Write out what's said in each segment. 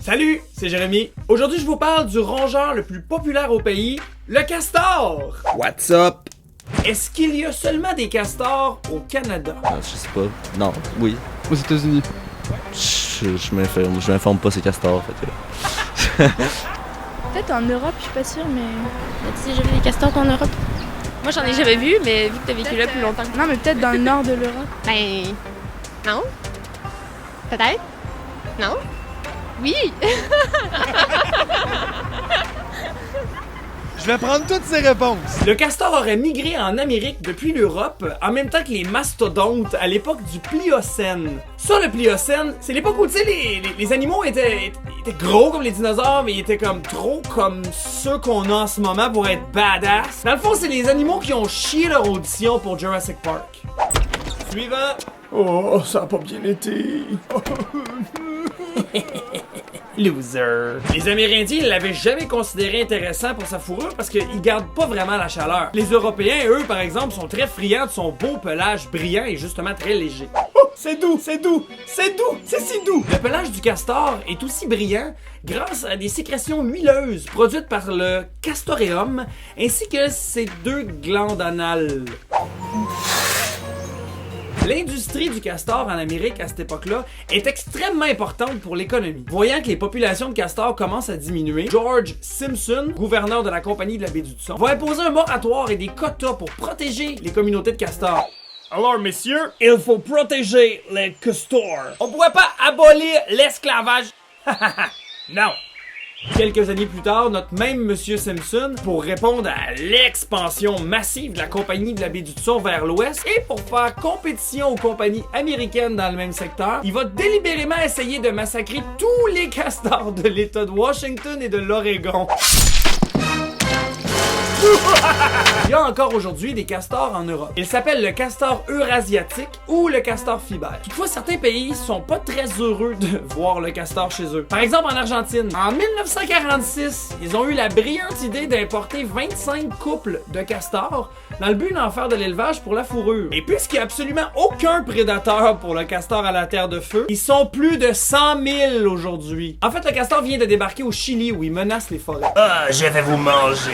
Salut, c'est Jérémy. Aujourd'hui, je vous parle du rongeur le plus populaire au pays, le castor. What's up? Est-ce qu'il y a seulement des castors au Canada? Je sais pas. Non, oui. Aux États-Unis. Je m'informe pas, c'est castor. Fait que... Peut-être en Europe, je suis pas sûre, mais. As-tu déjà vu des castors en Europe? Moi, j'en ai jamais vu, mais vu que t'as vécu là plus longtemps. Non, mais peut-être dans le nord de l'Europe. Ben. Non? Peut-être? Non? Oui! Je vais prendre toutes ces réponses. Le castor aurait migré en Amérique depuis l'Europe en même temps que les mastodontes à l'époque du Pliocène. Ça, le Pliocène, c'est l'époque où, tu sais, les animaux étaient gros comme les dinosaures, mais ils étaient comme trop comme ceux qu'on a en ce moment pour être badass. Dans le fond, c'est les animaux qui ont chié leur audition pour Jurassic Park. Suivant. Oh, ça a pas bien été. Loser. Les Amérindiens ne l'avaient jamais considéré intéressant pour sa fourrure parce qu'ils gardent pas vraiment la chaleur. Les Européens, eux, par exemple, sont très friands de son beau pelage brillant et justement très léger. Oh, c'est doux, c'est doux, c'est doux, c'est si doux! Le pelage du castor est aussi brillant grâce à des sécrétions huileuses produites par le castoreum ainsi que ses deux glandes anales. L'industrie du castor en Amérique à cette époque-là est extrêmement importante pour l'économie. Voyant que les populations de castors commencent à diminuer, George Simpson, gouverneur de la Compagnie de la baie du Hudson, va imposer un moratoire et des quotas pour protéger les communautés de castors. Alors, messieurs, il faut protéger les castors. On pourrait pas abolir l'esclavage. Non. Quelques années plus tard, notre même Monsieur Simpson, pour répondre à l'expansion massive de la Compagnie de la baie du Hudson vers l'ouest et pour faire compétition aux compagnies américaines dans le même secteur, il va délibérément essayer de massacrer tous les castors de l'État de Washington et de l'Oregon. Il y a encore aujourd'hui des castors en Europe. Ils s'appellent le castor eurasiatique ou le castor fiber. Toutefois, certains pays sont pas très heureux de voir le castor chez eux. Par exemple, en Argentine, en 1946, ils ont eu la brillante idée d'importer 25 couples de castors dans le but d'en faire de l'élevage pour la fourrure. Et puisqu'il n'y a absolument aucun prédateur pour le castor à la terre de feu, ils sont plus de 100 000 aujourd'hui. En fait, le castor vient de débarquer au Chili où il menace les forêts. Ah, je vais vous manger.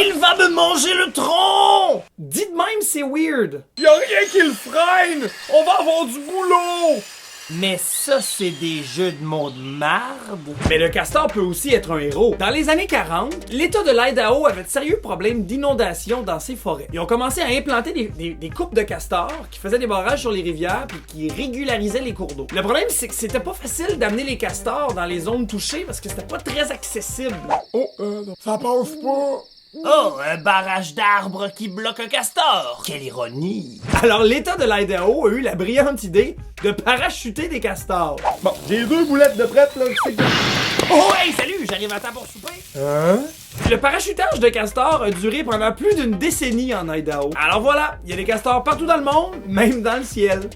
Il va me manger le tronc! Dit de même, c'est weird. Y'a rien qui le freine! On va avoir du boulot! Mais ça, c'est des jeux de mots de marde. Mais le castor peut aussi être un héros. Dans les années 40, l'État de l'Idaho avait de sérieux problèmes d'inondation dans ses forêts. Ils ont commencé à implanter des coupes de castors qui faisaient des barrages sur les rivières puis qui régularisaient les cours d'eau. Le problème, c'est que c'était pas facile d'amener les castors dans les zones touchées parce que c'était pas très accessible. Oh, ça passe pas. Oh, un barrage d'arbres qui bloque un castor. Quelle ironie. Alors l'État de l'Idaho a eu la brillante idée de parachuter des castors. Bon, j'ai 2 boulettes de prête, là. Oh hey, salut, j'arrive à temps pour souper. Hein? Le parachutage de castors a duré pendant plus d'une décennie en Idaho. Alors voilà, il y a des castors partout dans le monde, même dans le ciel.